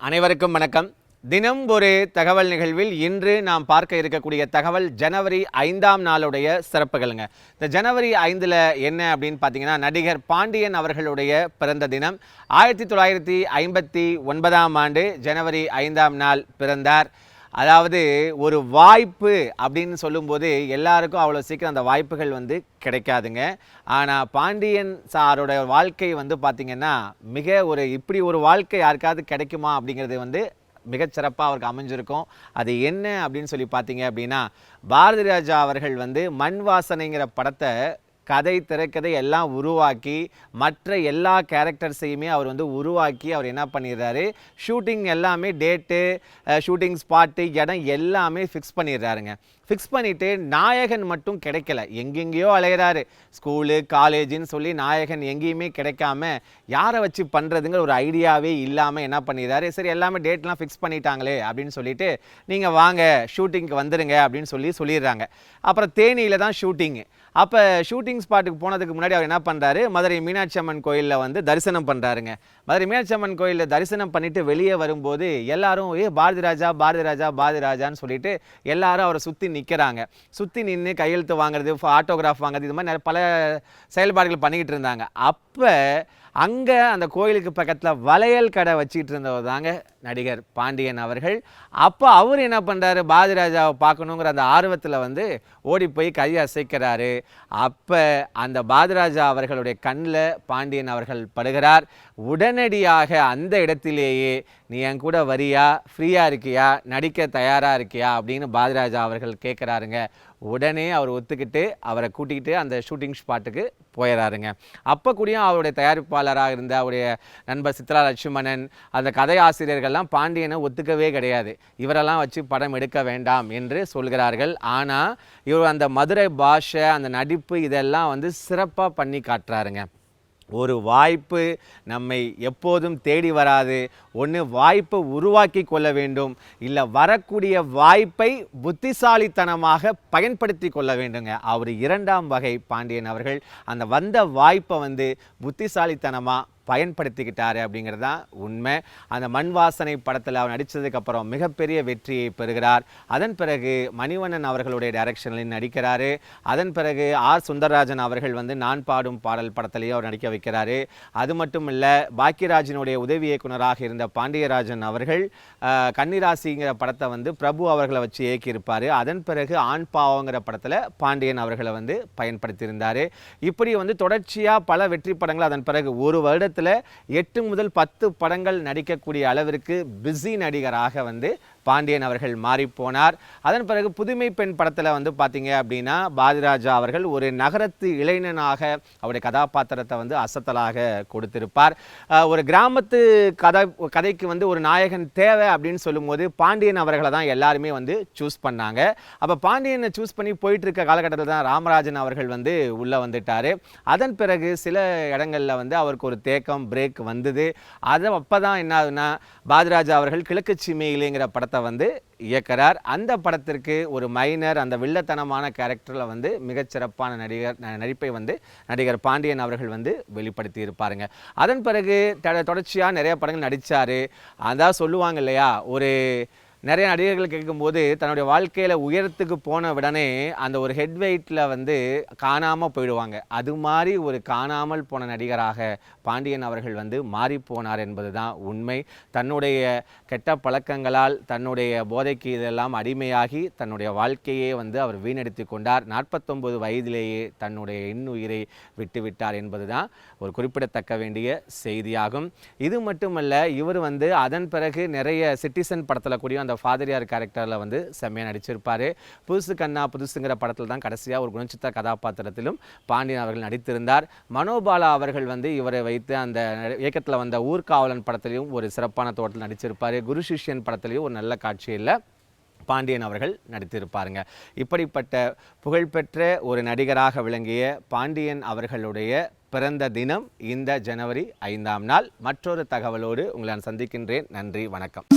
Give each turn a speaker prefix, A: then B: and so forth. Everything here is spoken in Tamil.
A: அனைவருக்கும் வணக்கம். தினம் ஒரு தகவல் நிகழ்வில் இன்று நாம் பார்க்க இருக்கக்கூடிய தகவல் ஜனவரி 5ஆம் நாளுடைய சிறப்புகளுங்க. இந்த ஜனவரி 5ல் என்ன அப்படின்னு பார்த்தீங்கன்னா, நடிகர் பாண்டியன் அவர்களுடைய பிறந்த தினம். 1959ஆம் ஆண்டு ஜனவரி 5ஆம் நாள் பிறந்தார். அதாவது ஒரு வாய்ப்பு அப்படின்னு சொல்லும்போது எல்லாருக்கும் அவ்வளோ சீக்கிரம் அந்த வாய்ப்புகள் கிடைக்காதுங்க. ஆனால் பாண்டியன் சாரோட வாழ்க்கை பார்த்திங்கன்னா இப்படி ஒரு வாழ்க்கை யாருக்காவது கிடைக்குமா அப்படிங்கிறது மிகச்சிறப்பாக அவருக்கு அமைஞ்சிருக்கும். அது என்ன அப்படின்னு சொல்லி பார்த்தீங்க அப்படின்னா, பாரதி ராஜா அவர்கள் மண் வாசனைங்கிற படத்தை கதை திரைக்கதை எல்லாம் உருவாக்கி மற்ற எல்லா கேரக்டர்ஸையுமே அவர் உருவாக்கி அவர் என்ன பண்ணிடுறாரு, ஷூட்டிங் எல்லாமே டேட்டு, ஷூட்டிங் ஸ்பாட்டு, இடம் எல்லாமே ஃபிக்ஸ் பண்ணிடுறாருங்க. ஃபிக்ஸ் பண்ணிவிட்டு நாயகன் மட்டும் கிடைக்கல, எங்கெங்கேயோ அலையிறாரு. ஸ்கூலு காலேஜுன்னு சொல்லி நாயகன் எங்கேயுமே கிடைக்காம யாரை வச்சு பண்ணுறதுங்கிற ஒரு ஐடியாவே இல்லாமல் என்ன பண்ணிடுறாரு, சரி எல்லாமே டேட்லாம் ஃபிக்ஸ் பண்ணிட்டாங்களே அப்படின்னு சொல்லிட்டு நீங்கள் வாங்க ஷூட்டிங்க்கு வந்துடுங்க அப்படின்னு சொல்லிடுறாங்க. அப்புறம் தேனியில் தான் ஷூட்டிங்கு. அப்போ ஷூட்டிங் ஸ்பாட்டுக்கு போனதுக்கு முன்னாடி அவர் என்ன பண்ணுறாரு, மதுரை மீனாட்சி அம்மன் கோயிலில் தரிசனம் பண்ணுறாருங்க. மதுரை மீனாட்சி அம்மன் கோயிலில் தரிசனம் பண்ணிவிட்டு வெளியே வரும்போது எல்லாரும் பாரதி ராஜா பாரதி ராஜா பாரதி ராஜான்னு சொல்லிட்டு எல்லாரும் அவரை சுற்றி நிற்கிறாங்க. சுற்றி நின்று கையெழுத்து வாங்குறது, ஆட்டோகிராஃப் வாங்குறது, இது மாதிரி பல செயல்பாடுகள் பண்ணிக்கிட்டு இருந்தாங்க. அப்போ அங்கே அந்த கோயிலுக்கு பக்கத்தில் வளையல் கடை வச்சுக்கிட்டு இருந்தவர் தாங்க நடிகர் பாண்டியன் அவர்கள். அப்போ அவர் என்ன பண்ணுறாரு, பாரதி ராஜாவை பார்க்கணுங்கிற அந்த ஆர்வத்தில் ஓடி போய் கையை அசைக்கிறாரு. அப்போ அந்த பாரதி ராஜா அவர்களுடைய கண்ணில் பாண்டியன் அவர்கள் படுகிறார். உடனடியாக அந்த இடத்திலேயே நீ என் கூட வரியா, ஃப்ரீயாக இருக்கியா, நடிக்க தயாராக இருக்கியா அப்படின்னு பாரதி ராஜா அவர்கள் கேட்குறாருங்க. உடனே அவர் ஒத்துக்கிட்டு அவரை கூட்டிக்கிட்டு அந்த ஷூட்டிங் ஸ்பாட்டுக்கு போயிடறாருங்க. அப்போ கூடயும் அவருடைய தயாரிப்பாளராக இருந்த அவருடைய நண்பர் சித்ரா லட்சுமணன், அந்த கதை ஆசிரியர்கள்லாம் பாண்டியனை ஒத்துக்கவே கிடையாது. இவரெல்லாம் வச்சு படம் எடுக்க வேண்டாம் என்று சொல்கிறார்கள். ஆனால் இவர் அந்த மதுரை பாஷை, அந்த நடிப்பு இதெல்லாம் சிறப்பாக பண்ணி காட்டுறாருங்க. ஒரு வாய்ப்பு நம்மை எப்போதும் தேடி வராது. ஒன்று வாய்ப்பை உருவாக்கி கொள்ள வேண்டும், இல்லை வரக்கூடிய வாய்ப்பை புத்திசாலித்தனமாக பயன்படுத்தி கொள்ள வேண்டுங்க. அவர் இரண்டாம் வகை பாண்டியன் அவர்கள். அந்த வந்த வாய்ப்பை புத்திசாலித்தனமாக பயன்படுத்திக்கிட்டாரு அப்படிங்கிறது தான் உண்மை. அந்த மண் வாசனை படத்தில் அவர் நடித்ததுக்கப்புறம் மிகப்பெரிய வெற்றியை பெறுகிறார். அதன் பிறகு மணிவண்ணன் அவர்களுடைய டைரக்ஷனில் நடிக்கிறாரு. அதன் பிறகு ஆர் சுந்தரராஜன் அவர்கள் நான் பாடும் பாடல் படத்திலேயே அவர் நடிக்க வைக்கிறாரு. அது மட்டும் இல்லை, பாக்கியராஜனுடைய உதவி இயக்குனராக இருந்த பாண்டியராஜன் அவர்கள் கன்னிராசிங்கிற படத்தை பிரபு அவர்களை வச்சு இயக்கியிருப்பார். அதன் பிறகு ஆண் பாவங்கிற படத்தில் பாண்டியன் அவர்களை பயன்படுத்தியிருந்தார். இப்படி தொடர்ச்சியாக பல வெற்றி படங்கள் அதன் பிறகு ஒரு வருடத்தில் 8 முதல் 10 படங்கள் நடிக்கக்கூடிய அளவிற்கு பிஸி நடிகராக பாண்டியன் அவர்கள் மாறிப்போனார். அதன் பிறகு புதுமை பெண் படத்தில் பார்த்தீங்க அப்படின்னா, பாரதிராஜா அவர்கள் ஒரு நகரத்து இளைஞனாக அவருடைய கதாபாத்திரத்தை அசத்தலாக கொடுத்திருப்பார். ஒரு கிராமத்து கதைக்கு ஒரு நாயகன் தேவை அப்படின்னு சொல்லும்போது பாண்டியன் அவர்களை தான் எல்லாருமே சூஸ் பண்ணாங்க. அப்போ பாண்டியனை சூஸ் பண்ணி போயிட்டு இருக்க காலகட்டத்தில் தான் ராமராஜன் அவர்கள் உள்ளே வந்துட்டார். அதன் பிறகு சில இடங்களில் அவருக்கு ஒரு தேக்கம் பிரேக் வந்தது. அப்போ தான் என்ன ஆகுதுன்னா, பாரதிராஜா அவர்கள் கிழக்கு சீமையிலேங்கிற படத்தை இயக்கிறார். அந்த படத்திற்கு ஒரு மைனர், அந்த வில்லத்தனமான கேரக்டரில் மிகச்சிறப்பான நடிப்பை நடிகர் பாண்டியன் அவர்கள் வெளிப்படுத்தி இருப்பாருங்க. அதன் பிறகு தொடர்ச்சியாக நிறைய படங்கள் நடித்தார். அதான் சொல்லுவாங்க இல்லையா, ஒரு நிறைய நடிகர்கள் கேட்கும்போது தன்னுடைய வாழ்க்கையில் உயரத்துக்கு போன உடனே அந்த ஒரு ஹெட் வெயிட்டில் காணாமல் போயிடுவாங்க. அது மாதிரி ஒரு காணாமல் போன நடிகராக பாண்டியன் அவர்கள் மாறி போனார் என்பது தான் உண்மை. தன்னுடைய கெட்ட பழக்கங்களால், தன்னுடைய போதைக்கு இதெல்லாம் அடிமையாகி தன்னுடைய வாழ்க்கையே அவர் வீணடித்து கொண்டார். 49 வயதிலேயே தன்னுடைய இன்னுயிரை விட்டுவிட்டார் என்பது தான் ஒரு குறிப்பிடத்தக்க வேண்டிய செய்தியாகும். இது மட்டுமல்ல, இவர் அதன் பிறகு நிறைய சிட்டிசன் படத்தில் கூடிய அந்த ஃபாதரியார் கேரக்டரில் செம்மையாக நடிச்சிருப்பார். புதுசு கண்ணா புதுசுங்கிற படத்தில் தான் கடைசியாக ஒரு குணச்சித்திர கதாபாத்திரத்திலும் பாண்டியன் அவர்கள் நடித்திருந்தார். மனோபாலா அவர்கள் இவரை வைத்து அந்த இயக்கத்தில் வந்த ஊர்காவலன் படத்திலையும் ஒரு சிறப்பான தோட்டத்தில் நடிச்சிருப்பார். குரு சிஷ்யன் படத்திலையும் ஒரு நல்ல காட்சியில் பாண்டியன் அவர்கள் நடித்திருப்பாருங்க. இப்படிப்பட்ட புகழ்பெற்ற ஒரு நடிகராக விளங்கிய பாண்டியன் அவர்களுடைய பிறந்த தினம் இந்த ஜனவரி 5ஆம் நாள். மற்றொரு தகவலோடு உங்களை நான் சந்திக்கின்றேன். நன்றி, வணக்கம்.